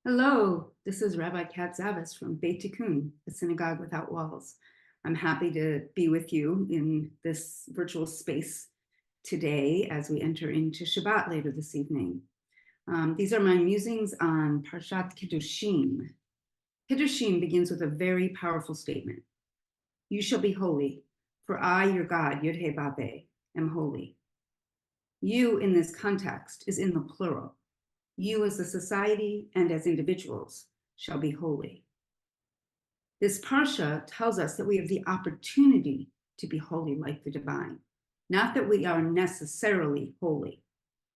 Hello, this is Rabbi Cat Zavis from Beit Tikkun, the Synagogue Without Walls. I'm happy to be with you in this virtual space today as we enter into Shabbat later this evening. These are my musings on Parsha Kedoshim. Kedoshim begins with a very powerful statement. You shall be holy, for I, your God, Yud-Heh-Vav-Heh, am holy. You in this context is in the plural. You as a society and as individuals shall be holy. This parsha tells us that we have the opportunity to be holy like the divine, not that we are necessarily holy.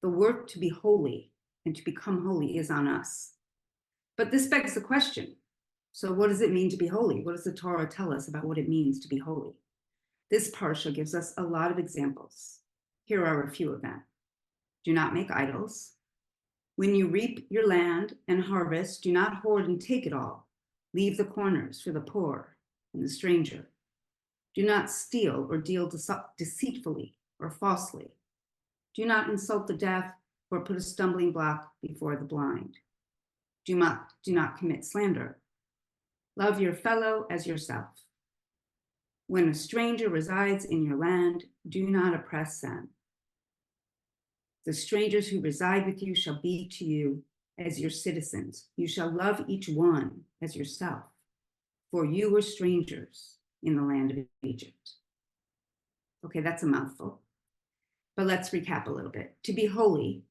The work to be holy and to become holy is on us. But this begs the question, so what does it mean to be holy? What does the Torah tell us about what it means to be holy? This parsha gives us a lot of examples. Here are a few of them. Do not make idols. When you reap your land and harvest, do not hoard and take it all. Leave the corners for the poor and the stranger. Do not steal or deal deceitfully or falsely. Do not insult the deaf or put a stumbling block before the blind. Do not commit slander. Love your fellow as yourself. When a stranger resides in your land, do not oppress them. The strangers who reside with you shall be to you as your citizens. You shall love each one as yourself, for you were strangers in the land of Egypt. Okay, that's a mouthful, but let's recap a little bit. To be holy,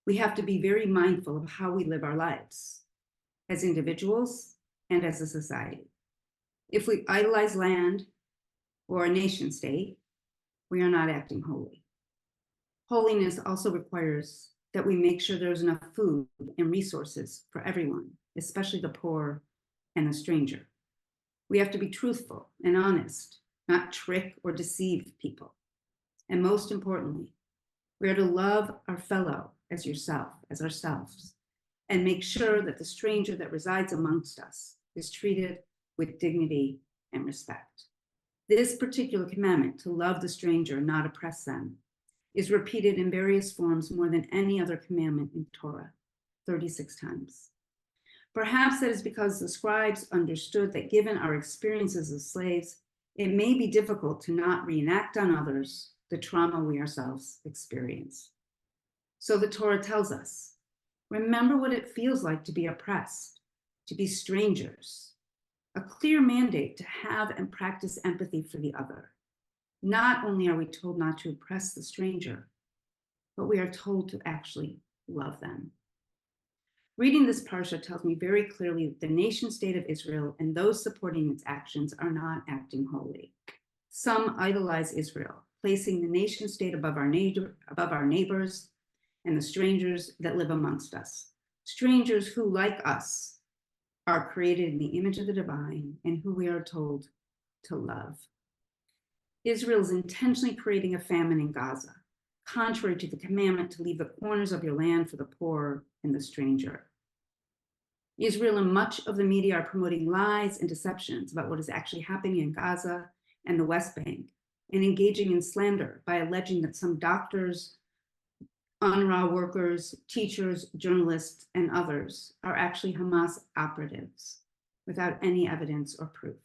we have to be very mindful of how we live our lives as individuals and as a society. If we idolize land or a nation state, we are not acting holy. Holiness also requires that we make sure there's enough food and resources for everyone, especially the poor and the stranger. We have to be truthful and honest, not trick or deceive people. And most importantly, we are to love our fellow as yourself, as ourselves, and make sure that the stranger that resides amongst us is treated with dignity and respect. This particular commandment, to love the stranger and not oppress them, is repeated in various forms more than any other commandment in Torah, 36 times. Perhaps that is because the scribes understood that given our experiences as slaves, it may be difficult to not reenact on others the trauma we ourselves experience. So the Torah tells us, remember what it feels like to be oppressed, to be strangers, a clear mandate to have and practice empathy for the other. Not only are we told not to oppress the stranger, but we are told to actually love them. Reading this parsha tells me very clearly that the nation state of Israel and those supporting its actions are not acting holy. Some idolize Israel, placing the nation state above our neighbors and the strangers that live amongst us. Strangers who, like us, are created in the image of the divine and who we are told to love. Israel is intentionally creating a famine in Gaza, contrary to the commandment to leave the corners of your land for the poor and the stranger. Israel and much of the media are promoting lies and deceptions about what is actually happening in Gaza and the West Bank, and engaging in slander by alleging that some doctors, UNRWA workers, teachers, journalists, and others are actually Hamas operatives without any evidence or proof.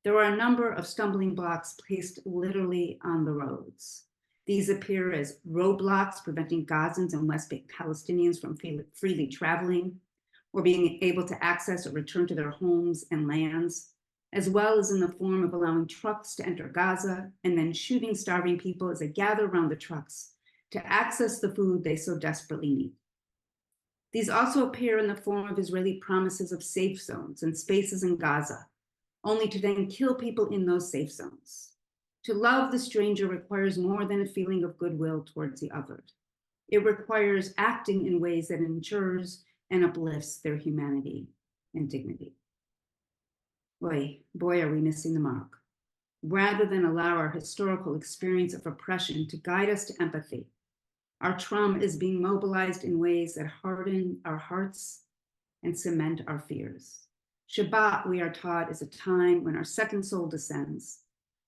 There are a number of stumbling blocks placed literally on the roads. These appear as roadblocks preventing Gazans and West Bank Palestinians from freely traveling or being able to access or return to their homes and lands, as well as in the form of allowing trucks to enter Gaza and then shooting starving people as they gather around the trucks to access the food they so desperately need. These also appear in the form of Israeli promises of safe zones and spaces in Gaza, only to then kill people in those safe zones. To love the stranger requires more than a feeling of goodwill towards the other. It requires acting in ways that ensures and uplifts their humanity and dignity. Boy, are we missing the mark. Rather than allow our historical experience of oppression to guide us to empathy, our trauma is being mobilized in ways that harden our hearts and cement our fears. Shabbat, we are taught, is a time when our second soul descends,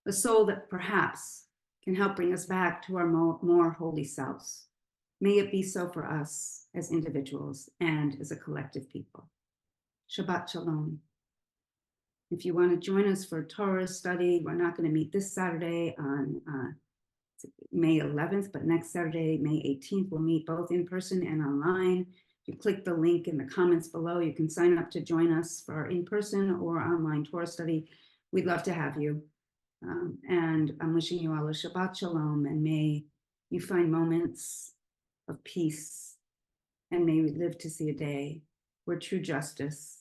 a soul that perhaps can help bring us back to our more holy selves, May it be so for us as individuals and as a collective people. Shabbat Shalom. If you want to join us for Torah study, we're not going to meet this Saturday on May 11th, but next Saturday, May 18th, we'll meet both in person and online. If you click the link in the comments below, you can sign up to join us for our in-person or online Torah study. We'd love to have you. And I'm wishing you all a Shabbat Shalom, and may you find moments of peace, and may we live to see a day where true justice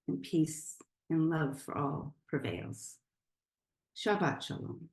and peace and love for all prevails. Shabbat Shalom.